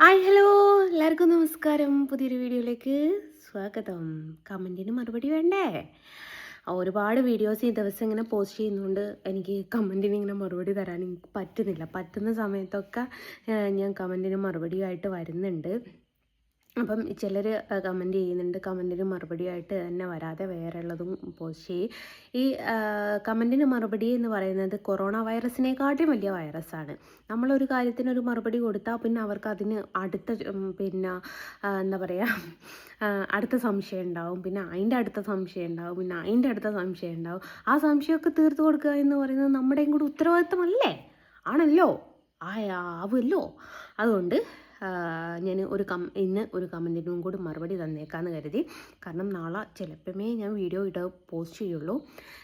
Hi hello എല്ലാവർക്കും നമസ്കാരം. പുതിയൊരു വീഡിയോയിലേക്ക് സ്വാഗതം. കമൻറ്റിന് മറുപടി വേണ്ടേ? ഒരുപാട് വീഡിയോസ് ഈ ദിവസം ഇങ്ങനെ പോസ്റ്റ് ചെയ്യുന്നതുകൊണ്ട് എനിക്ക് കമൻറ്റിന് ഇങ്ങനെ മറുപടി തരാൻ എനിക്ക് പറ്റുന്നില്ല. പറ്റുന്ന സമയത്തൊക്കെ ഞാൻ കമൻറ്റിന് മറുപടിയായിട്ട് വരുന്നുണ്ട്. അപ്പം ചിലർ കമൻറ്റ് ചെയ്യുന്നുണ്ട്, കമൻറ്റിന് മറുപടിയായിട്ട് തന്നെ വരാതെ വേറെ ഉള്ളതും പോസ്റ്റ് ചെയ്യും. ഈ കമൻറ്റിന് മറുപടി എന്ന് പറയുന്നത് കൊറോണ വൈറസിനെക്കാട്ടും വലിയ വൈറസാണ്. നമ്മളൊരു കാര്യത്തിനൊരു മറുപടി കൊടുത്താൽ പിന്നെ അവർക്ക് അതിന് അടുത്ത പിന്നെ എന്താ പറയുക, അടുത്ത സംശയം ഉണ്ടാവും, പിന്നെ അതിൻ്റെ അടുത്ത സംശയം ഉണ്ടാവും, പിന്നെ അതിൻ്റെ അടുത്ത സംശയം ഉണ്ടാവും. ആ സംശയമൊക്കെ തീർത്തു കൊടുക്കുക എന്ന് പറയുന്നത് നമ്മുടെയും കൂടി ഉത്തരവാദിത്തമല്ലേ? ആണല്ലോ, ആവുമല്ലോ. അതുകൊണ്ട് ഞാൻ ഇന്ന് ഒരു കമൻറ്റിനും കൂടി മറുപടി തന്നേക്കാമെന്ന് കരുതി. കാരണം നാളെ ചിലപ്പോഴേ ഞാൻ വീഡിയോ പോസ്റ്റ് ചെയ്യുള്ളൂ.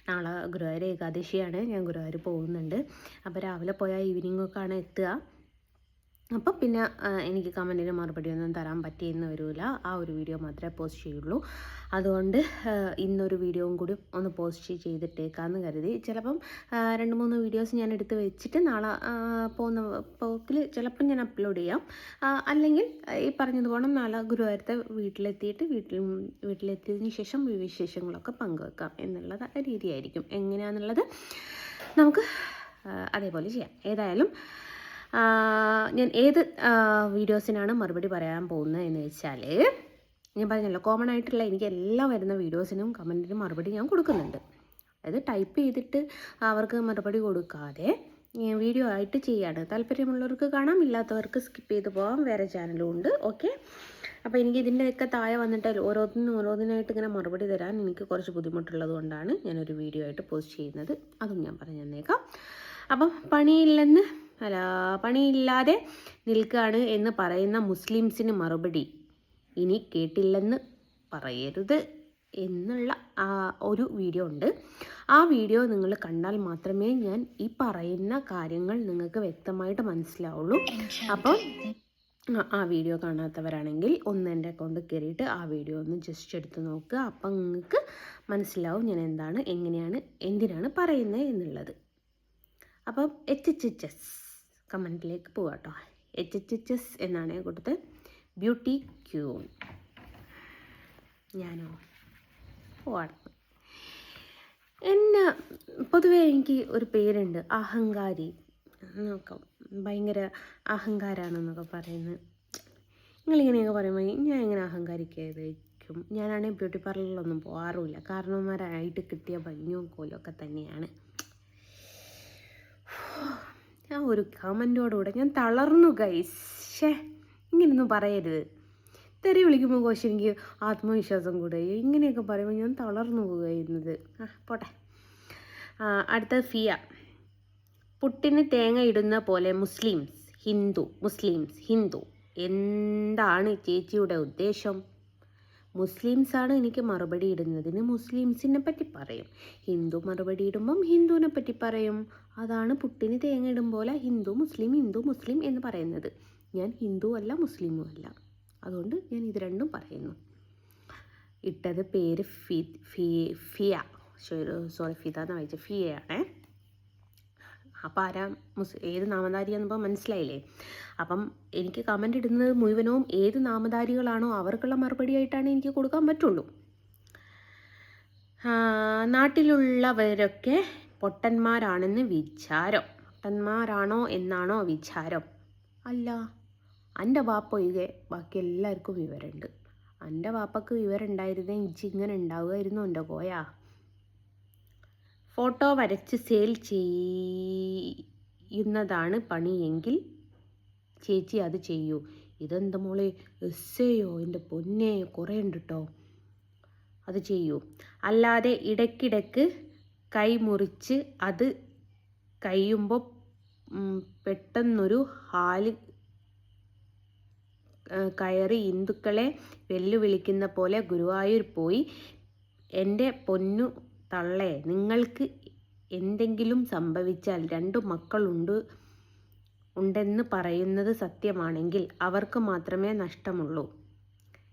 നാളെ ഗുരുവായൂർ ഏകാദശിയാണ്, ഞാൻ ഗുരുവായൂർ പോകുന്നുണ്ട്. അപ്പോൾ രാവിലെ പോയാൽ ഈവനിങ്ങൊക്കെയാണ് എത്തുക. അപ്പം പിന്നെ എനിക്ക് കമൻറ്റിന് മറുപടി ഒന്നും തരാൻ പറ്റിയെന്ന് വരില്ല. ആ ഒരു വീഡിയോ മാത്രമേ പോസ്റ്റ് ചെയ്യുള്ളൂ. അതുകൊണ്ട് ഇന്നൊരു വീഡിയോയും കൂടി ഒന്ന് പോസ്റ്റ് ചെയ്തിട്ടേക്കാമെന്ന് കരുതി. ചിലപ്പം 2-3 വീഡിയോസ് ഞാൻ എടുത്ത് വെച്ചിട്ട് നാളെ പോകുന്ന പോക്കിൽ ചിലപ്പം ഞാൻ അപ്ലോഡ് ചെയ്യാം. അല്ലെങ്കിൽ ഈ പറഞ്ഞതുപോലെ നാളെ ഗുരുവായൂരത്തെ വീട്ടിലെത്തിയതിന് ശേഷം വിശേഷങ്ങളൊക്കെ പങ്കുവെക്കാം എന്നുള്ള രീതിയായിരിക്കും. എങ്ങനെയാണെന്നുള്ളത് നമുക്ക് അതേപോലെ ചെയ്യാം. ഏതായാലും ഞാൻ ഏത് വീഡിയോസിനാണ് മറുപടി പറയാൻ പോകുന്നത് എന്ന് വെച്ചാൽ, ഞാൻ പറഞ്ഞല്ലോ, കോമൺ ആയിട്ടുള്ള എനിക്ക് എല്ലാം വരുന്ന വീഡിയോസിനും കമൻറ്റിനും മറുപടി ഞാൻ കൊടുക്കുന്നുണ്ട്. അതായത് ടൈപ്പ് ചെയ്തിട്ട് അവർക്ക് മറുപടി കൊടുക്കാതെ വീഡിയോ ആയിട്ട് ചെയ്യാണ്. താല്പര്യമുള്ളവർക്ക് കാണാം, ഇല്ലാത്തവർക്ക് സ്കിപ്പ് ചെയ്ത് പോകാം. വേറെ ചാനലും ഉണ്ട്. ഓക്കെ, അപ്പോൾ എനിക്ക് ഇതിൻ്റെയൊക്കെ താഴെ വന്നിട്ട് ഓരോന്നിനായിട്ട് ഇങ്ങനെ മറുപടി തരാൻ എനിക്ക് കുറച്ച് ബുദ്ധിമുട്ടുള്ളത് കൊണ്ടാണ് ഞാനൊരു വീഡിയോ ആയിട്ട് പോസ്റ്റ് ചെയ്യുന്നത്. അതും ഞാൻ പറഞ്ഞു തന്നേക്കാം. അപ്പം പണിയില്ലാതെ നിൽക്കുകയാണ് എന്ന് പറയുന്ന മുസ്ലിംസിന് മറുപടി ഇനി കേട്ടില്ലെന്ന് പറയരുത് എന്നുള്ള ഒരു വീഡിയോ ഉണ്ട്. ആ വീഡിയോ നിങ്ങൾ കണ്ടാൽ മാത്രമേ ഞാൻ ഈ പറയുന്ന കാര്യങ്ങൾ നിങ്ങൾക്ക് വ്യക്തമായിട്ട് മനസ്സിലാവുള്ളൂ. അപ്പം ആ വീഡിയോ കാണാത്തവരാണെങ്കിൽ ഒന്ന് എൻ്റെ അക്കൗണ്ടിൽ കയറിയിട്ട് ആ വീഡിയോ ഒന്ന് ജസ്റ്റ് എടുത്ത് നോക്കുക. അപ്പം നിങ്ങൾക്ക് മനസ്സിലാവും ഞാൻ എങ്ങനെയാണ് എന്തിനാണ് പറയുന്നത് എന്നുള്ളത്. അപ്പം HHS കമൻറ്റിലേക്ക് പോവാം കേട്ടോ. HHS എന്നാണ് കൊടുത്ത് ബ്യൂട്ടി ക്യൂൺ. ഞാനോ പോവാണ്. എന്നെ പൊതുവേ എനിക്ക് ഒരു പേരുണ്ട്, അഹങ്കാരി നോക്കാം. ഭയങ്കര അഹങ്കാരമാണെന്നൊക്കെ പറയുന്നത്. നിങ്ങളിങ്ങനെയൊക്കെ പറയുമ്പോൾ ഞാൻ എങ്ങനെ അഹങ്കാരിക്കായിരിക്കും? ഞാനാണെങ്കിൽ ബ്യൂട്ടി പാർലറിലൊന്നും പോകാറുമില്ല. കാരണവന്മാരായിട്ട് കിട്ടിയ ഭംഗിയും കോലമൊക്കെ തന്നെയാണ്. ആ ഒരു കമൻറ്റോടുകൂടെ ഞാൻ തളർന്നു ഗൈസ്. ഇങ്ങനെയൊന്നും പറയരുത്. തെറി വിളിക്കുമ്പോൾ കോശി എനിക്ക് ആത്മവിശ്വാസം കൂടുകയോ ഇങ്ങനെയൊക്കെ പറയുമ്പോൾ ഞാൻ തളർന്നു പോകുന്നത്. പോട്ടെ. അടുത്ത ഫിയ. പുട്ടിന് തേങ്ങ ഇടുന്ന പോലെ മുസ്ലിംസ് ഹിന്ദു എന്താണ് ചേച്ചിയുടെ ഉദ്ദേശം? മുസ്ലിംസാണ് എനിക്ക് മറുപടി ഇടുന്നതിന് മുസ്ലിംസിനെ പറ്റി പറയും, ഹിന്ദു മറുപടി ഇടുമ്പം ഹിന്ദുവിനെ പറ്റി പറയും. അതാണ് പുട്ടിന് തേങ്ങ ഇടും പോലെ ഹിന്ദു മുസ്ലിം എന്ന് പറയുന്നത്. ഞാൻ ഹിന്ദു അല്ല മുസ്ലിമും അല്ല, അതുകൊണ്ട് ഞാൻ ഇത് രണ്ടും പറയുന്നു. ഇട്ടത് പേര് ഫിയ ഫിദ എന്ന് വായിച്ച ഫിയയാണേ. അപ്പം ഏത് നാമധാരിയാണെന്നിപ്പോൾ മനസ്സിലായില്ലേ? അപ്പം എനിക്ക് കമൻ്റ് ഇടുന്നത് മുഴുവനവും ഏത് നാമധാരികളാണോ അവർക്കുള്ള മറുപടി ആയിട്ടാണ് എനിക്ക് കൊടുക്കാൻ പറ്റുള്ളൂ. നാട്ടിലുള്ളവരൊക്കെ പൊട്ടന്മാരാണെന്ന് വിചാരം. പൊട്ടന്മാരാണോ എന്നാണോ വിചാരം? അല്ല, എൻ്റെ വാപ്പ ഒഴികെ ബാക്കി എല്ലാവർക്കും വിവരമുണ്ട്. എൻ്റെ വാപ്പക്ക് വിവരം ഉണ്ടായിരുന്നെങ്കിൽ ഇജ്ജ് ഇങ്ങനെ ഉണ്ടാവുമായിരുന്നു എൻ്റെ കോയ. ഫോട്ടോ വരച്ച് സെയിൽ ചെയ്യുന്നതാണ് പണിയെങ്കിൽ ചേച്ചി അത് ചെയ്യൂ. ഇതെന്താ മോളെ എസ്സേയോ? എൻ്റെ പൊന്നെ കുറേ ഉണ്ട് കേട്ടോ. അത് ചെയ്യൂ. അല്ലാതെ ഇടയ്ക്കിടയ്ക്ക് കൈ മുറിച്ച് അത് കഴിയുമ്പോൾ പെട്ടെന്നൊരു ഹാല് കയറി ഹിന്ദുക്കളെ വെല്ലുവിളിക്കുന്ന പോലെ ഗുരുവായൂർ പോയി എൻ്റെ പൊന്നു തള്ളേ, നിങ്ങൾക്ക് എന്തെങ്കിലും സംഭവിച്ചാൽ 2 മക്കളുണ്ടെന്ന് പറയുന്നത് സത്യമാണെങ്കിൽ അവർക്ക് മാത്രമേ നഷ്ടമുള്ളൂ.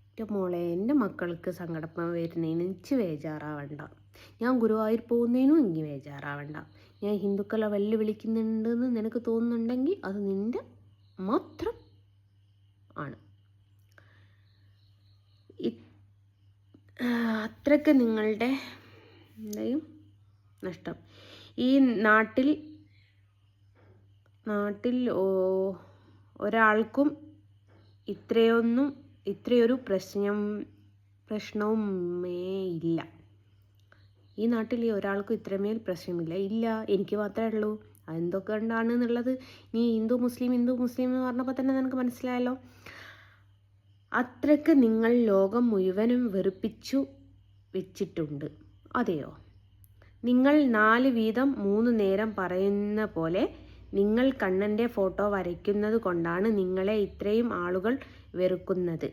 എൻ്റെ മോളെ, എൻ്റെ മക്കൾക്ക് സങ്കടം വരുന്നതിന് എനിക്ക് ബേജാറാവണ്ട. ഞാൻ ഗുരുവായൂർ പോകുന്നതിനും എനിക്ക് ബേജാറാവണ്ട. ഞാൻ ഹിന്ദുക്കളെ വെല്ലുവിളിക്കുന്നുണ്ടെന്ന് നിനക്ക് തോന്നുന്നുണ്ടെങ്കിൽ അത് നിൻ്റെ മാത്രം അത്രയ്ക്ക് നിങ്ങളുടെ എന്തെയും നഷ്ടം. ഈ നാട്ടിൽ ഒരാൾക്കും ഇത്രയൊരു പ്രശ്നവുമേ ഇല്ല. ഈ നാട്ടിൽ ഒരാൾക്കും ഇത്രമേൽ പ്രശ്നമില്ല. ഇല്ല, എനിക്ക് മാത്രമേ ഉള്ളൂ. അതെന്തൊക്കെ ഉണ്ടാണെന്നുള്ളത് നീ ഹിന്ദു മുസ്ലിം എന്ന് പറഞ്ഞപ്പോൾ തന്നെ നിനക്ക് മനസ്സിലായല്ലോ. അത്രയ്ക്ക് നിങ്ങൾ ലോകം മുഴുവനും വെറുപ്പിച്ചു വെച്ചിട്ടുണ്ട്. അതെയോ? നിങ്ങൾ 4 വീതം 3 നേരം പറയുന്ന പോലെ നിങ്ങൾ കണ്ണൻ്റെ ഫോട്ടോ വരയ്ക്കുന്നത് കൊണ്ടാണ് നിങ്ങളെ ഇത്രയും ആളുകൾ വെറുക്കുന്നത്.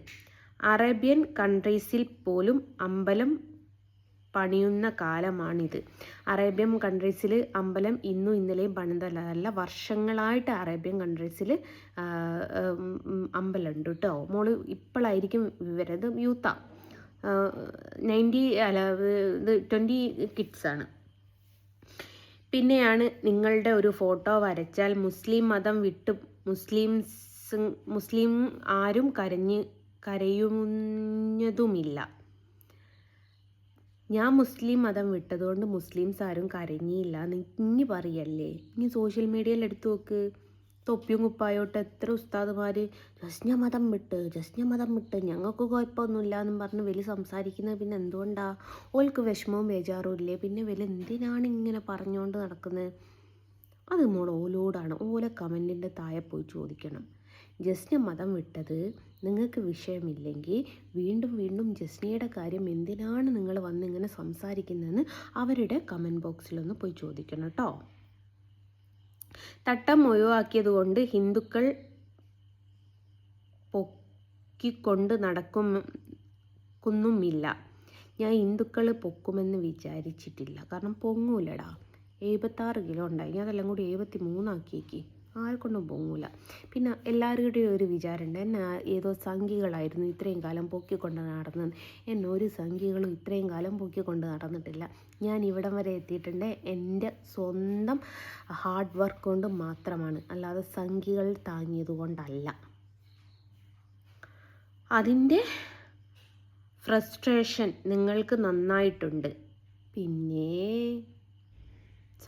അറേബ്യൻ കൺട്രീസിൽ പോലും അമ്പലം പണിയുന്ന കാലമാണിത്. അറേബ്യൻ കൺട്രീസിൽ അമ്പലം ഇന്നും ഇന്നലെയും പണിതല്ല, വർഷങ്ങളായിട്ട് അറേബ്യൻ കൺട്രീസിൽ അമ്പലമുണ്ട് കേട്ടോ. മോള് ഇപ്പോഴായിരിക്കും വിവരം, ഇത് യൂത്താ, 20 കിഡ്സാണ്. പിന്നെയാണ് നിങ്ങളുടെ ഒരു ഫോട്ടോ വരച്ചാൽ മുസ്ലിം മതം വിട്ട് മുസ്ലിം ആരും കരയുന്നതുമില്ല. ഞാൻ മുസ്ലിം മതം വിട്ടതുകൊണ്ട് മുസ്ലിംസ് ആരും കരഞ്ഞില്ല ഇനി പറയല്ലേ. ഇനി സോഷ്യൽ മീഡിയയിൽ എടുത്തു നോക്ക്, തൊപ്പിയും കുപ്പായോട്ട് എത്ര ഉസ്താദുമാർ ജസ്ന മതം വിട്ട് ഞങ്ങൾക്ക് കുഴപ്പമൊന്നുമില്ല എന്നും പറഞ്ഞ് വലിയ സംസാരിക്കുന്നത്. പിന്നെ എന്തുകൊണ്ടാണ്? ഓൾക്ക് വിഷമവും ബേജാറും ഇല്ലേ? പിന്നെ വലിയ എന്തിനാണ് ഇങ്ങനെ പറഞ്ഞുകൊണ്ട് നടക്കുന്നത്? അത് ഓലോടാണ്. ഓലെ കമൻറ്റിൻ്റെ താഴെ പോയി ചോദിക്കണം. ജസ്ന മതം വിട്ടത് നിങ്ങൾക്ക് വിഷയമില്ലെങ്കിൽ വീണ്ടും ജസ്നയുടെ കാര്യം എന്തിനാണ് നിങ്ങൾ വന്നിങ്ങനെ സംസാരിക്കുന്നതെന്ന് അവരുടെ കമൻറ്റ് ബോക്സിലൊന്ന് പോയി ചോദിക്കണം കേട്ടോ. തട്ടം ഒഴിവാക്കിയത് കൊണ്ട് ഹിന്ദുക്കൾ പൊക്കിക്കൊണ്ട് നടക്കുന്നുമില്ല. ഞാൻ ഹിന്ദുക്കൾ പൊക്കുമെന്ന് വിചാരിച്ചിട്ടില്ല. കാരണം പൊങ്ങൂലടാ. 76 കിലോ ഉണ്ടായി, ഞാൻ അതെല്ലാം കൂടി 73 ആക്കിയേക്ക്. ആർക്കൊണ്ടും പൊങ്ങൂല. പിന്നെ എല്ലാവരുടെയും ഒരു വിചാരമുണ്ട്, എന്നെ ഏതോ സംഘികളായിരുന്നു ഇത്രയും കാലം പൊക്കിക്കൊണ്ട് നടന്നത്. എന്നെ ഒരു സംഘികളും ഇത്രയും കാലം പൊക്കിക്കൊണ്ട് നടന്നിട്ടില്ല. ഞാൻ ഇവിടം വരെ എത്തിയിട്ടുണ്ട് എൻ്റെ സ്വന്തം ഹാർഡ് വർക്ക് കൊണ്ട് മാത്രമാണ്, അല്ലാതെ സംഘികൾ താങ്ങിയത് കൊണ്ടല്ല. അതിൻ്റെ ഫ്രസ്ട്രേഷൻ നിങ്ങൾക്ക് നന്നായിട്ടുണ്ട്. പിന്നെ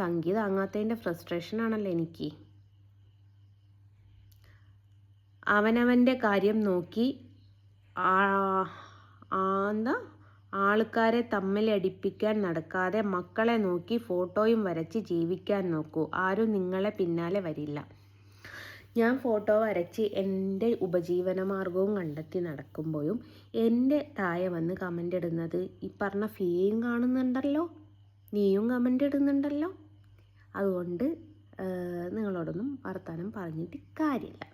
സംഗീതം താങ്ങാത്തതിൻ്റെ ഫ്രസ്ട്രേഷനാണല്ലോ എനിക്ക്. അവനവൻ്റെ കാര്യം നോക്കി ആൾക്കാരെ തമ്മിലടിപ്പിക്കാൻ നടക്കാതെ മക്കളെ നോക്കി ഫോട്ടോയും വരച്ച് ജീവിക്കാൻ നോക്കൂ. ആരും നിങ്ങളെ പിന്നാലെ വരില്ല. ഞാൻ ഫോട്ടോ വരച്ച് എൻ്റെ ഉപജീവനമാർഗവും കണ്ടെത്തി നടക്കുമ്പോഴും എൻ്റെ താഴെ വന്ന് കമൻ്റ് ഇടുന്നത് ഈ പറഞ്ഞ ഫീയും കാണുന്നുണ്ടല്ലോ, നീയും കമൻ്റ് ഇടുന്നുണ്ടല്ലോ. അതുകൊണ്ട് നിങ്ങളോടൊന്നും വർത്താനം പറഞ്ഞിട്ട് കാര്യമില്ല.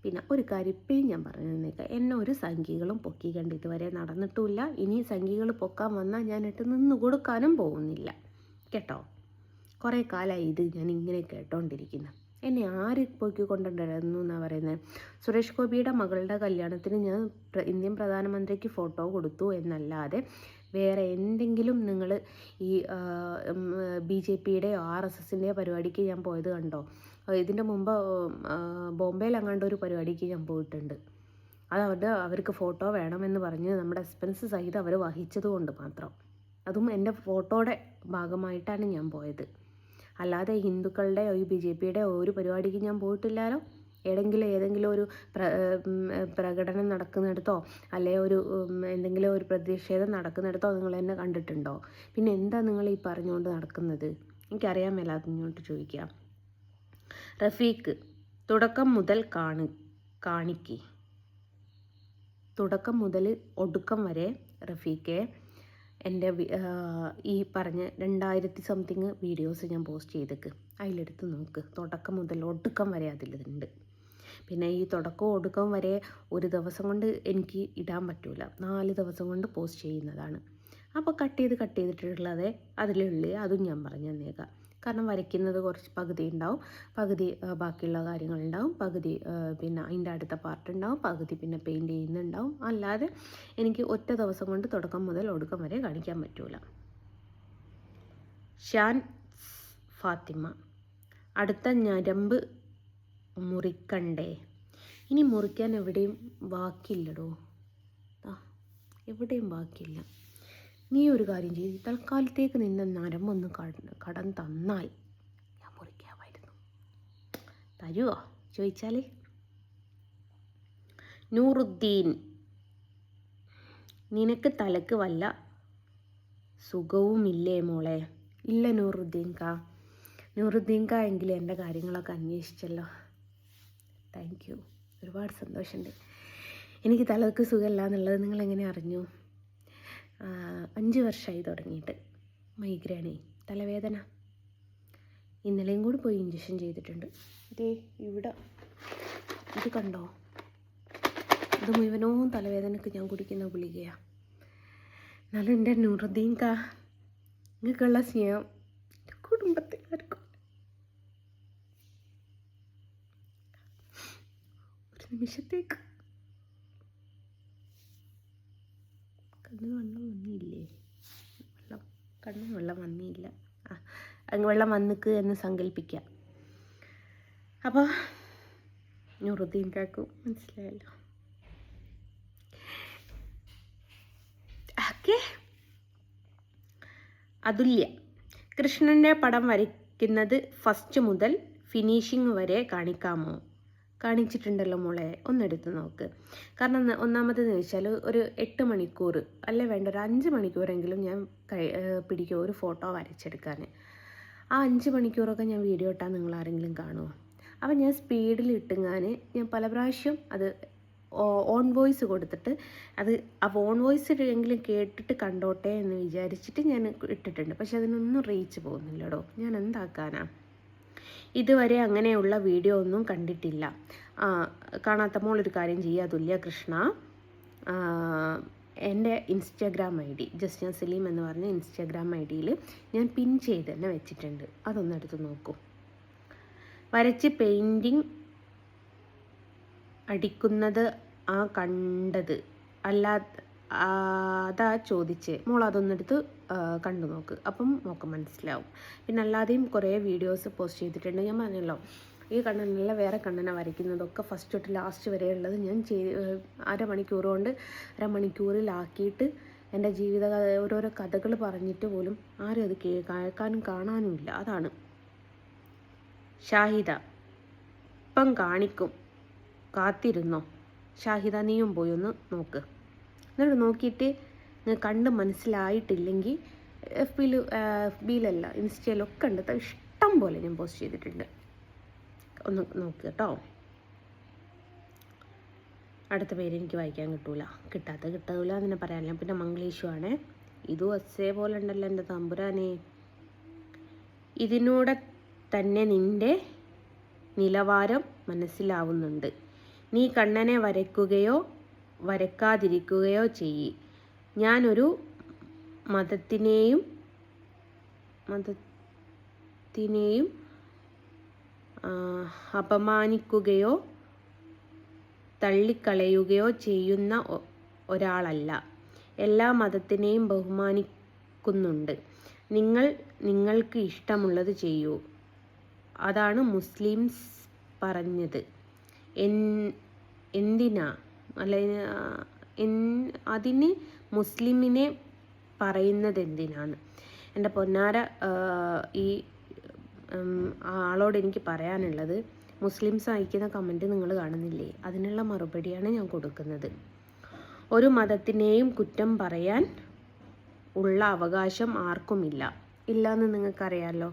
പിന്നെ ഒരു കാര്യം ഇപ്പോഴും ഞാൻ പറഞ്ഞു തന്നേക്കാം, എന്നെ ഒരു സംഘികളും പൊക്കി കണ്ട് ഇതുവരെ നടന്നിട്ടുമില്ല. ഇനി സംഘികൾ പൊക്കാൻ വന്നാൽ ഞാനിട്ട് നിന്ന് കൊടുക്കാനും പോകുന്നില്ല കേട്ടോ. കുറേ കാലമായി ഇത് ഞാൻ ഇങ്ങനെ കേട്ടോണ്ടിരിക്കുന്നു. എന്നെ ആര് പൊക്കിക്കൊണ്ടിരുന്നു എന്നാണ് പറയുന്നത്. സുരേഷ് ഗോപിയുടെ മകളുടെ കല്യാണത്തിന് ഞാൻ ഇന്ത്യൻ പ്രധാനമന്ത്രിക്ക് ഫോട്ടോ കൊടുത്തു എന്നല്ലാതെ വേറെ എന്തെങ്കിലും നിങ്ങൾ ഈ BJPയുടെയോ RSSൻ്റെയോ പരിപാടിക്ക് ഞാൻ പോയത് കണ്ടോ? ഇതിൻ്റെ മുമ്പ് ബോംബെയിൽ അങ്ങാണ്ട് ഒരു പരിപാടിക്ക് ഞാൻ പോയിട്ടുണ്ട്. അത് അവർക്ക് ഫോട്ടോ വേണമെന്ന് പറഞ്ഞ് നമ്മുടെ എക്സ്പെൻസ് സഹിതം അവർ വഹിച്ചത് കൊണ്ട് മാത്രം. അതും എൻ്റെ ഫോട്ടോയുടെ ഭാഗമായിട്ടാണ് ഞാൻ പോയത്. അല്ലാതെ ഹിന്ദുക്കളുടെ BJPയുടെ ഒരു പരിപാടിക്ക് ഞാൻ പോയിട്ടില്ലല്ലോ. ഏതെങ്കിലും ഒരു പ്രകടനം നടക്കുന്നിടത്തോ അല്ലെങ്കിൽ എന്തെങ്കിലും ഒരു പ്രതിഷേധം നടക്കുന്നിടത്തോ നിങ്ങൾ എന്നെ കണ്ടിട്ടുണ്ടോ? പിന്നെ എന്താ നിങ്ങൾ ഈ പറഞ്ഞുകൊണ്ട് നടക്കുന്നത്? എനിക്കറിയാൻ മേലാതെ ഇങ്ങോട്ട് ചോദിക്കാം. റഫീഖ്, തുടക്കം മുതൽ കാണിക്ക്. തുടക്കം മുതൽ ഒടുക്കം വരെ റഫീഖെ എൻ്റെ ഈ പറഞ്ഞ 2000 സംതിങ് വീഡിയോസ് ഞാൻ പോസ്റ്റ് ചെയ്തേക്ക്, അതിലെടുത്ത് നോക്ക്. തുടക്കം മുതൽ ഒടുക്കം വരെ അതിലുണ്ട്. പിന്നെ ഈ തുടക്കവും ഒടുക്കവും വരെ ഒരു ദിവസം കൊണ്ട് എനിക്ക് ഇടാൻ പറ്റില്ല, 4 ദിവസം കൊണ്ട് പോസ്റ്റ് ചെയ്യുന്നതാണ്. അപ്പോൾ കട്ട് ചെയ്തിട്ടുള്ളത് അതിലുള്ളിൽ അതും ഞാൻ പറഞ്ഞു തന്നേക്കാം. കാരണം വരയ്ക്കുന്നത് കുറച്ച് പകുതി ഉണ്ടാവും, പകുതി ബാക്കിയുള്ള കാര്യങ്ങളുണ്ടാവും, പകുതി പിന്നെ അതിൻ്റെ അടുത്ത പാർട്ട് ഉണ്ടാവും, പകുതി പിന്നെ പെയിൻറ്റ് ചെയ്യുന്നുണ്ടാവും. അല്ലാതെ എനിക്ക് ഒറ്റ ദിവസം കൊണ്ട് തുടക്കം മുതൽ ഒടുക്കം വരെ കാണിക്കാൻ പറ്റില്ല. ഷാൻ ഫാത്തിമ, അടുത്ത ഞരമ്പ് മുറിക്കണ്ടേ? ഇനി മുറിക്കാൻ എവിടെയും ബാക്കിയില്ലടോ, എവിടെയും ബാക്കിയില്ല. നീ ഒരു കാര്യം ചെയ്ത് തൽക്കാലത്തേക്ക് നിന്നെ നരമ്പൊന്ന് കടം തന്നാൽ ഞാൻ മുറിക്കാമായിരുന്നു. തരുമോ ചോദിച്ചാൽ? നൂറുദ്ദീൻ, നിനക്ക് തലക്ക് വല്ല സുഖവുമില്ലേ മോളെ? ഇല്ല നൂറുദ്ദീൻ കാ. നൂറുദ്ദീൻ കാ എങ്കിലും എൻ്റെ കാര്യങ്ങളൊക്കെ അന്വേഷിച്ചല്ലോ. താങ്ക് യു, ഒരുപാട് സന്തോഷമുണ്ട്. എനിക്ക് തലക്ക് സുഖമില്ല എന്നുള്ളത് നിങ്ങളെങ്ങനെ അറിഞ്ഞു? 5 വർഷമായി തുടങ്ങിയിട്ട് മൈഗ്രെയിനേ, തലവേദന. ഇന്നലെയും കൂടി പോയി ഇഞ്ചക്ഷൻ ചെയ്തിട്ടുണ്ട്. ഇതേ ഇവിടെ ഇത് കണ്ടോ, ഇത് മുഴുവനവും തലവേദനയ്ക്ക് ഞാൻ കുടിക്കുന്ന ഗുളികയാണ്. എന്നാലും എൻ്റെ നൂറുദ്ദീൻ കാ, നിങ്ങൾക്കുള്ള സ്നേഹം കുടുംബത്തിലാർക്കും ഒരു നിമിഷത്തേക്ക് കണ്ണിന് വെള്ളം വന്നില്ലേ? കണ്ണിന് വെള്ളം വന്നില്ല. അങ്ങ് വെള്ളം വന്നിക്ക് എന്ന് സങ്കല്പിക്കാം. അപ്പോൾ നൂറുദ്ദീൻ കാക്കും മനസ്സിലായല്ലോ. ഓക്കെ. അതുല്യ, കൃഷ്ണൻ്റെ പടം വരയ്ക്കുന്നത് ഫസ്റ്റ് മുതൽ ഫിനിഷിങ് വരെ കാണിക്കാമോ? കാണിച്ചിട്ടുണ്ടല്ലോ മോളെ, ഒന്നെടുത്ത് നോക്ക്. കാരണം ഒന്നാമതെന്ന് വെച്ചാൽ ഒരു 8 മണിക്കൂർ അല്ലേ വേണ്ട, ഒരു 5 മണിക്കൂറെങ്കിലും ഞാൻ പിടിക്കും ഒരു ഫോട്ടോ വരച്ചെടുക്കാൻ. ആ 5 മണിക്കൂറൊക്കെ ഞാൻ വീഡിയോ ഇട്ടാൽ നിങ്ങൾ ആരെങ്കിലും കാണുമോ? അപ്പം ഞാൻ സ്പീഡിൽ ഇട്ടുങ്ങാൻ ഞാൻ പല പ്രാവശ്യം അത് ഓൺ വോയിസ് കൊടുത്തിട്ട് അത് ആ ഓൺ വോയിസ് എങ്കിലും കേട്ടിട്ട് കണ്ടോട്ടെ എന്ന് വിചാരിച്ചിട്ട് ഞാൻ ഇട്ടിട്ടുണ്ട്. പക്ഷെ അതിനൊന്നും റീച്ച് പോകുന്നില്ലടോ. ഞാൻ എന്താക്കാനാ? ഇതുവരെ അങ്ങനെയുള്ള വീഡിയോ ഒന്നും കണ്ടിട്ടില്ല. കാണാത്ത മോളൊരു കാര്യം ചെയ്യുക തുല്യ കൃഷ്ണ, എൻ്റെ ഇൻസ്റ്റാഗ്രാം ID ജസ്ന സലീം എന്ന് പറഞ്ഞ ഇൻസ്റ്റാഗ്രാം IDയിൽ ഞാൻ പിൻ ചെയ്ത് തന്നെ വെച്ചിട്ടുണ്ട്. അതൊന്നെടുത്ത് നോക്കൂ. വരച്ച് പെയിൻറ്റിങ് അടിക്കുന്നത് കണ്ടത് അതാ ചോദിച്ചേ മോൾ, അതൊന്നെടുത്ത് കണ്ടു നോക്ക്, അപ്പം മോക്ക് മനസ്സിലാവും. പിന്നെ അല്ലാതെയും കുറേ വീഡിയോസ് പോസ്റ്റ് ചെയ്തിട്ടുണ്ട്. ഞാൻ പറഞ്ഞല്ലോ, ഈ കണ്ണനല്ല വേറെ കണ്ണനെ വരയ്ക്കുന്നതൊക്കെ ഫസ്റ്റ് തൊട്ട് ലാസ്റ്റ് വരെ ഉള്ളത് ഞാൻ അരമണിക്കൂർ കൊണ്ട് അരമണിക്കൂറിലാക്കിയിട്ട് എൻ്റെ ജീവിത ഓരോരോ കഥകൾ പറഞ്ഞിട്ട് പോലും ആരും അത് കേൾക്കാനും കാണാനുമില്ല. അതാണ്. ഷാഹിദ, ഇപ്പം കാണിക്കും, കാത്തിരുന്നോ? ഷാഹിദ, നീയും പോയി ഒന്ന് നോക്ക്. എന്നിട്ട് നോക്കിയിട്ട് കണ്ട് മനസ്സിലായിട്ടില്ലെങ്കിൽ FBയിലല്ല ഇൻസ്റ്റയിലൊക്കെ ഉണ്ട്, ഇഷ്ടം പോലെ ഞാൻ പോസ്റ്റ് ചെയ്തിട്ടുണ്ട്. ഒന്ന് നോക്ക് കേട്ടോ. അടുത്ത പേര് എനിക്ക് വായിക്കാൻ കിട്ടൂല അതിനെ പറയാനില്ല. പിന്നെ മംഗ്ലീഷു ആണേ. ഇതും ഒച്ചേ പോലെ ഉണ്ടല്ലോ എൻ്റെ തമ്പുരാനെ. ഇതിനൂടെ തന്നെ നിൻ്റെ നിലവാരം മനസ്സിലാവുന്നുണ്ട്. നീ കണ്ണനെ വരയ്ക്കുകയോ വരയ്ക്കാതിരിക്കുകയോ ചെയ്യ്. ഞാനൊരു മതത്തിനെയും അപമാനിക്കുകയോ തള്ളിക്കളയുകയോ ചെയ്യുന്ന ഒരാളല്ല. എല്ലാ മതത്തിനെയും ബഹുമാനിക്കുന്നുണ്ട്. നിങ്ങൾക്ക് ഇഷ്ടമുള്ളത് ചെയ്യൂ. അതാണ് മുസ്ലിംസ് പറഞ്ഞത്. എന്തിനാ അതിന് മുസ്ലിമിനെ പറയുന്നത് എന്തിനാണ്? എൻ്റെ പൊന്നാര ഈ ആളോട് എനിക്ക് പറയാനുള്ളത്, മുസ്ലിംസ് അയക്കുന്ന കമൻറ്റ് നിങ്ങൾ കാണുന്നില്ലേ? അതിനുള്ള മറുപടിയാണ് ഞാൻ കൊടുക്കുന്നത്. ഒരു മതത്തിനെയും കുറ്റം പറയാൻ ഉള്ള അവകാശം ആർക്കുമില്ല. ഇല്ലയെന്ന് നിങ്ങൾക്കറിയാമല്ലോ.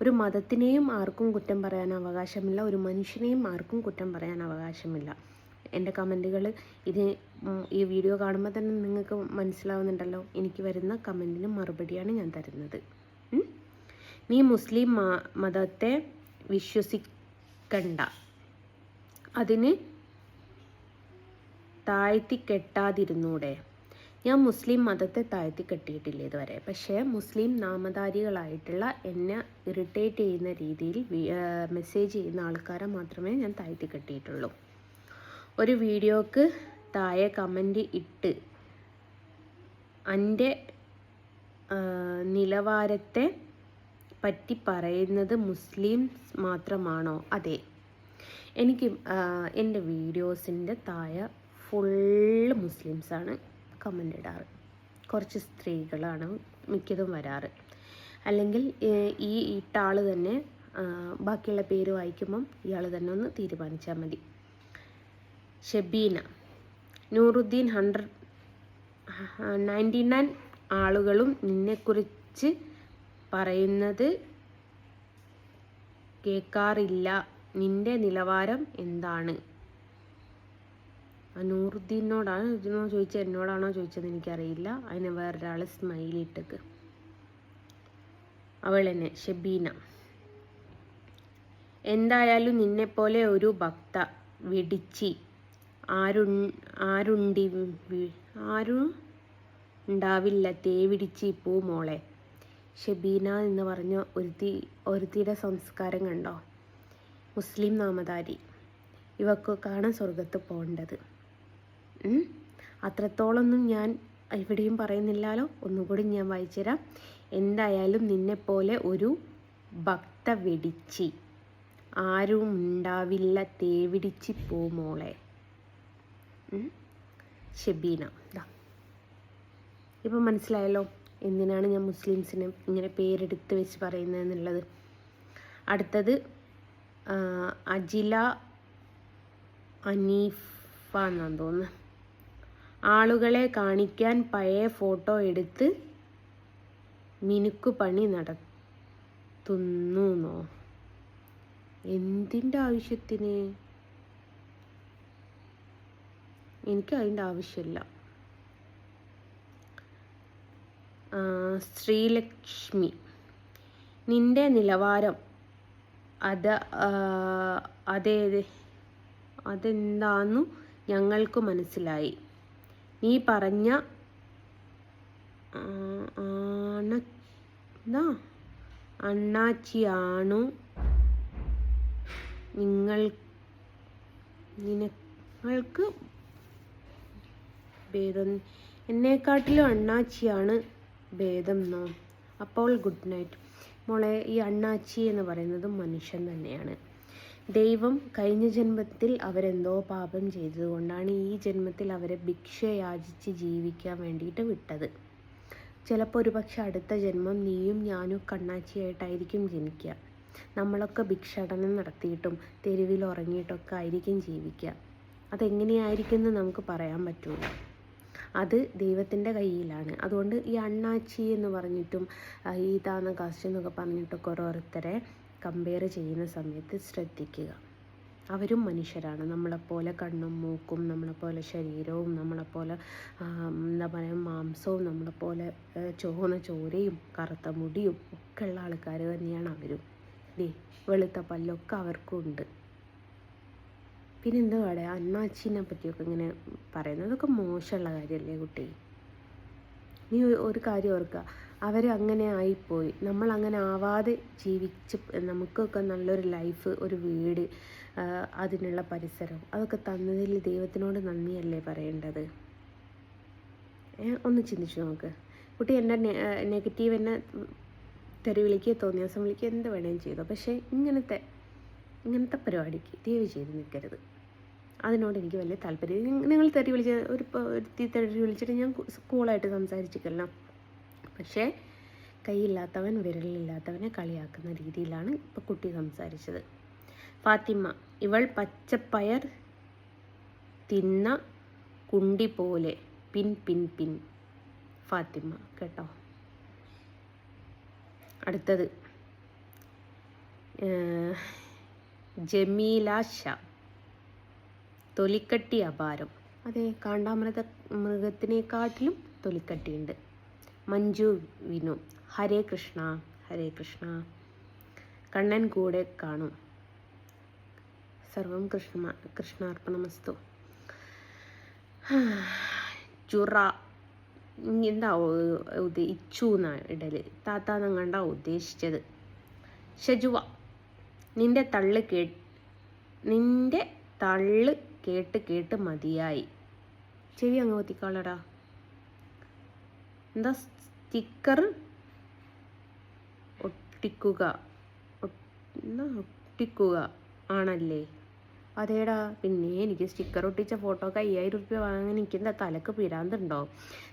ഒരു മതത്തിനെയും ആർക്കും കുറ്റം പറയാൻ അവകാശമില്ല, ഒരു മനുഷ്യനെയും ആർക്കും കുറ്റം പറയാൻ അവകാശമില്ല. എൻ്റെ കമൻറ്റുകൾ ഈ വീഡിയോ കാണുമ്പോൾ തന്നെ നിങ്ങൾക്ക് മനസ്സിലാവുന്നുണ്ടല്ലോ. എനിക്ക് വരുന്ന കമൻറ്റിന് മറുപടിയാണ് ഞാൻ തരുന്നത്. നീ മുസ്ലിം മതത്തെ വിശ്വസിക്കണ്ട, അതിന് താഴ്ത്തിക്കെട്ടാതിരുന്നൂടെ? ഞാൻ മുസ്ലിം മതത്തെ താഴ്ത്തിക്കെട്ടിയിട്ടില്ല ഇതുവരെ. പക്ഷേ മുസ്ലിം നാമധാരികളായിട്ടുള്ള എന്നെ ഇറിറ്റേറ്റ് ചെയ്യുന്ന രീതിയിൽ മെസ്സേജ് ചെയ്യുന്ന ആൾക്കാരെ മാത്രമേ ഞാൻ താഴ്ത്തിക്കെട്ടിയിട്ടുള്ളൂ. ഒരു വീഡിയോക്ക് താഴെ കമൻറ്റ് ഇട്ട് എൻ്റെ നിലവാരത്തെ പറ്റി പറയുന്നത് മുസ്ലിംസ് മാത്രമാണോ? അതെ. എനിക്ക് എൻ്റെ വീഡിയോസിൻ്റെ താഴെ ഫുള്ള് മുസ്ലിംസാണ് കമൻ്റ് ഇടാറ്. കുറച്ച് സ്ത്രീകളാണ് മിക്കതും വരാറ്. അല്ലെങ്കിൽ ഈ ഇട്ട ആൾ തന്നെ ബാക്കിയുള്ള പേര് വായിക്കുമ്പം ഇയാൾ തന്നെ ഒന്ന് തീരുമാനിച്ചാൽ മതി. ഷെബീന. നൂറുദ്ദീൻ 99 ആളുകളും നിന്നെക്കുറിച്ച് പറയുന്നത് കേൾക്കാറില്ല. നിന്റെ നിലവാരം എന്താണ്? നൂറുദ്ദീനോടാണ് ഇതിനോ ചോദിച്ചത്, എന്നോടാണോ ചോദിച്ചത് എനിക്കറിയില്ല. അതിന് വേറൊരാൾ സ്മൈലി ഇട്ടേക്ക്. അവൾ തന്നെ ഷെബീന. എന്തായാലും നിന്നെപ്പോലെ ഒരു ഭക്ത വെടിച്ചി ആരുണ്ടാവില്ല തേവിടിച്ചി പൂ മോളെ. ഷെബീന എന്ന് പറഞ്ഞ ഒരുത്തിയുടെ സംസ്കാരം കണ്ടോ? മുസ്ലിം നാമധാരി. ഇവക്കൊക്കെയാണ് സ്വർഗത്ത് പോകേണ്ടത്. അത്രത്തോളൊന്നും ഞാൻ എവിടെയും പറയുന്നില്ലല്ലോ. ഒന്നുകൂടി ഞാൻ വായിച്ചുതരാം. എന്തായാലും നിന്നെപ്പോലെ ഒരു ഭക്ത വെടിച്ചി ആരും ഉണ്ടാവില്ല തേവിടിച്ചി പൂ മോളെ. ഷെബീന. ഇപ്പം മനസ്സിലായല്ലോ എന്തിനാണ് ഞാൻ മുസ്ലിംസിനെ ഇങ്ങനെ പേരെടുത്ത് വെച്ച് പറയുന്നതെന്നുള്ളത്. അടുത്തത് അജില അനീഫ എന്നാണ് തോന്നുന്നു. ആളുകളെ കാണിക്കാൻ പഴയ ഫോട്ടോ എടുത്ത് മിനുക്ക് പണി നടത്തുന്നോ? എന്തിൻ്റെ ആവശ്യത്തിന്? എനിക്ക് അതിൻ്റെ ആവശ്യമില്ല. ശ്രീലക്ഷ്മി. നിന്റെ നിലവാരം അതെന്താന്നു ഞങ്ങൾക്ക് മനസ്സിലായി. നീ പറഞ്ഞ അണ്ണാച്ചിയാണു നിങ്ങൾക്ക് ഭേദം. എന്നെക്കാട്ടിലും അണ്ണാച്ചിയാണ് ഭേദം എന്നോ? അപ്പോൾ ഗുഡ് നൈറ്റ് മോളെ. ഈ അണ്ണാച്ചി എന്ന് പറയുന്നത് മനുഷ്യൻ തന്നെയാണ്. ദൈവം കഴിഞ്ഞ ജന്മത്തിൽ അവരെന്തോ പാപം ചെയ്തതുകൊണ്ടാണ് ഈ ജന്മത്തിൽ അവരെ ഭിക്ഷ യാചിച്ച് ജീവിക്കാൻ വേണ്ടിയിട്ട് വിട്ടത്. ചിലപ്പോൾ ഒരുപക്ഷെ അടുത്ത ജന്മം നീയും ഞാനും കണ്ണാച്ചിയായിട്ടായിരിക്കും ജനിക്കുക. നമ്മളൊക്കെ ഭിക്ഷാടനം നടത്തിയിട്ടും തെരുവിൽ ഉറങ്ങിയിട്ടൊക്കെ ആയിരിക്കും ജീവിക്കുക. അതെങ്ങനെയായിരിക്കും എന്ന് നമുക്ക് പറയാൻ പറ്റില്ല. അത് ദൈവത്തിൻ്റെ കയ്യിലാണ്. അതുകൊണ്ട് ഈ അണ്ണാച്ചി എന്ന് പറഞ്ഞിട്ടും ഈ താന്ന കാസ്റ്റ് എന്നൊക്കെ പറഞ്ഞിട്ടൊക്കെ ഓരോരുത്തരെ കമ്പയർ ചെയ്യുന്ന സമയത്ത് ശ്രദ്ധിക്കുക. അവരും മനുഷ്യരാണ്. നമ്മളെപ്പോലെ കണ്ണും മൂക്കും, നമ്മളെപ്പോലെ ശരീരവും, നമ്മളെപ്പോലെ എന്താ പറയുക മാംസവും, നമ്മളെപ്പോലെ ചുവന്ന ചോരയും കറുത്ത മുടിയും ഒക്കെ ഉള്ള ആൾക്കാർ തന്നെയാണ് അവരും. വെളുത്ത പല്ലൊക്കെ അവർക്കും ഉണ്ട്. പിന്നെ എന്താ പറയുക, അണ്ണാച്ചിനെ പറ്റിയൊക്കെ ഇങ്ങനെ പറയുന്നത് അതൊക്കെ മോശമുള്ള കാര്യമല്ലേ കുട്ടി? നീ ഒരു കാര്യം ഓർക്കുക, അവരങ്ങനെ ആയിപ്പോയി. നമ്മളങ്ങനെ ആവാതെ ജീവിച്ച് നമുക്കൊക്കെ നല്ലൊരു ലൈഫ്, ഒരു വീട്, അതിനുള്ള പരിസരം അതൊക്കെ തന്നതിൽ ദൈവത്തിനോട് നന്ദിയല്ലേ പറയേണ്ടത്? ഒന്ന് ചിന്തിച്ചു നോക്ക് കുട്ടി. എൻ്റെ നെഗറ്റീവ് എന്നെ തെറി വിളിക്കുക, തോന്നിയ ദിവസം വിളിക്കുക, എന്ത് വേണേലും ചെയ്തോ. പക്ഷേ ഇങ്ങനത്തെ പരിപാടിക്ക് ദയവ് ചെയ്ത് നിൽക്കരുത്. അതിനോട് എനിക്ക് വലിയ താല്പര്യം. നിങ്ങൾ തെറി വിളിച്ച് തെറി വിളിച്ചിട്ട് ഞാൻ കൂളായിട്ട് സംസാരിച്ചിട്ടില്ല. പക്ഷേ കൈയില്ലാത്തവൻ വിരലില്ലാത്തവനെ കളിയാക്കുന്ന രീതിയിലാണ് ഇപ്പോൾ കുട്ടി സംസാരിച്ചത്. ഫാത്തിമ. ഇവൾ പച്ചപ്പയർ തിന്ന കുണ്ടി പോലെ പിൻ പിൻ പിൻ. ഫാത്തിമ കേട്ടോ. അടുത്തത് ജമീല ഷാ. തൊലിക്കട്ടി അപാരം. അതെ, മൃഗത്തിനെക്കാട്ടിലും തൊലിക്കട്ടിയുണ്ട്. മഞ്ജു വിനു. ഹരേ കൃഷ്ണ ഹരേ കൃഷ്ണ. കണ്ണൻ കൂടെ കാണും. സർവം കൃഷ്ണാർപ്പണമസ്തു. ചുറ. എന്താ ഇച്ചു എന്നാണ് ഇടല്. താത്താന്ന് കണ്ടാ ഉദ്ദേശിച്ചത്. ഷജുവ. നിന്റെ തള്ള് കേട്ട് മതിയായി. ചെവി അങ്ങ് ഒത്തിക്കാളടാ. എന്താ സ്റ്റിക്കർ ഒട്ടിക്കുക ആണല്ലേ? അതേടാ, പിന്നെ എനിക്ക് സ്റ്റിക്കർ ഒട്ടിച്ച ഫോട്ടോക്ക് 5000 റുപ്യ വാങ്ങാൻ എനിക്കെന്താ തലക്ക് പിരാന്തുണ്ടോ?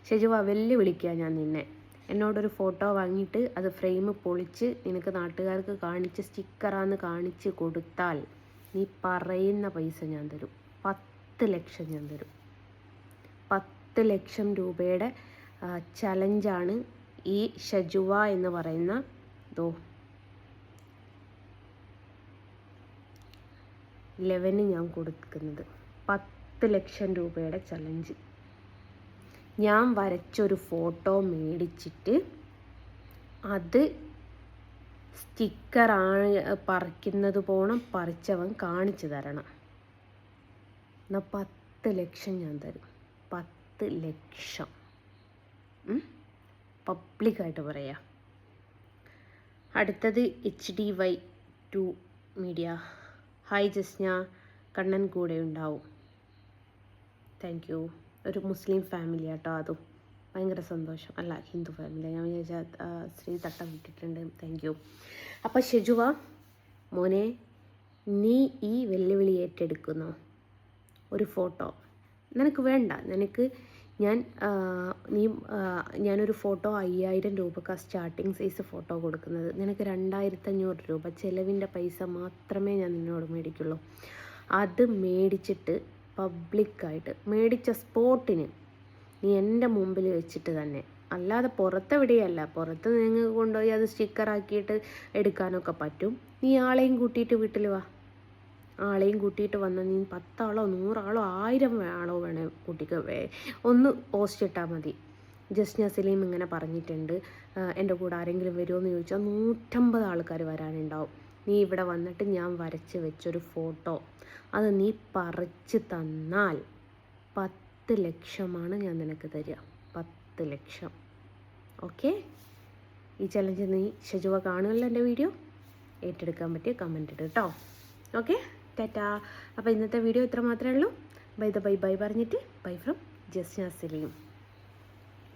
ഷെജുവ വിളിക്കുക ഞാൻ നിന്നെ. എന്നോടൊരു ഫോട്ടോ വാങ്ങിയിട്ട് അത് ഫ്രെയിം പൊളിച്ച് നിനക്ക് നാട്ടുകാർക്ക് കാണിച്ച് സ്റ്റിക്കറാന്ന് കാണിച്ച് കൊടുത്താൽ നീ പറയുന്ന പൈസ ഞാൻ തരും. 10 ലക്ഷം ഞാൻ തരും. 10 ലക്ഷം രൂപയുടെ ചലഞ്ചാണ് ഈ ഷജുവ എന്ന് പറയുന്ന ലെവന് ഞാൻ കൊടുക്കുന്നത്. 10 ലക്ഷം രൂപയുടെ ചലഞ്ച്. ഞാൻ വരച്ചൊരു ഫോട്ടോ മേടിച്ചിട്ട് അത് സ്റ്റിക്കറാണ് പറിക്കുന്നത് പോണം പറിച്ചവൻ കാണിച്ചു തരണം. എന്നാൽ 10 ലക്ഷം ഞാൻ തരും. 10 ലക്ഷം പബ്ലിക്കായിട്ട് പറയാം. അടുത്തത് HDY2 media. Hi Jasna, Kannan കൂടെ ഉണ്ടാവും. Thank you. ഒരു മുസ്ലിം ഫാമിലി ആട്ടോ, അതും ഭയങ്കര സന്തോഷം. അല്ല, ഹിന്ദു ഫാമിലി. ഞാൻ വിചാരിച്ചാൽ ശ്രീ തട്ടം വിട്ടിട്ടുണ്ട്. Thank you. അപ്പം ഷെജുവ മോനെ, നീ ഈ വെല്ലുവിളി ഏറ്റെടുക്കുന്നോ? ഒരു ഫോട്ടോ നിനക്ക് വേണ്ട. ഞാനൊരു ഫോട്ടോ 5000 രൂപക്ക് സ്റ്റാർട്ടിങ് സൈസ് ഫോട്ടോ കൊടുക്കുന്നത്. നിനക്ക് 2500 രൂപ ചിലവിൻ്റെ പൈസ മാത്രമേ ഞാൻ നിന്നോട് മേടിക്കുള്ളൂ. അത് മേടിച്ചിട്ട് പബ്ലിക്കായിട്ട് മേടിച്ച സ്പോട്ടിന് നീ എൻ്റെ മുമ്പിൽ വെച്ചിട്ട് തന്നെ, അല്ലാതെ പുറത്തെവിടെയല്ല. പുറത്ത് നിങ്ങൾക്ക് കൊണ്ടുപോയി അത് സ്റ്റിക്കറാക്കിയിട്ട് എടുക്കാനൊക്കെ പറ്റും. നീ ആളെയും കൂട്ടിയിട്ട് വീട്ടിൽ വാ. ആളെയും കൂട്ടിയിട്ട് വന്ന് നീ 10 ആളോ 100 ആളോ 1000 ആളോ വേണേ കുട്ടിക്ക് ഒന്ന് പോസ്റ്റ് ഇട്ടാൽ മതി. ജസ്ന സലീം ഇങ്ങനെ പറഞ്ഞിട്ടുണ്ട്, എൻ്റെ കൂടെ ആരെങ്കിലും വരുമോ എന്ന് ചോദിച്ചാൽ 150 ആൾക്കാർ വരാനുണ്ടാവും. നീ ഇവിടെ വന്നിട്ട് ഞാൻ വരച്ച് വെച്ചൊരു ഫോട്ടോ അത് നീ പറിച്ച് തന്നാൽ 10 ലക്ഷമാണ് ഞാൻ നിനക്ക് തരിക. 10 ലക്ഷം. ഓക്കെ? ഈ ചലഞ്ച് നീ ഷജുവ കാണുമല്ലോ എൻ്റെ വീഡിയോ. ഏറ്റെടുക്കാൻ പറ്റിയ കമൻറ്റ് ഇട് കേട്ടോ. ഓക്കെ, ടാറ്റാ. അപ്പോൾ ഇന്നത്തെ വീഡിയോ ഇത്ര മാത്രമേ ഉള്ളൂ. ബൈ പറഞ്ഞിട്ട് ബൈ ഫ്രം ജസ്ന സലീം.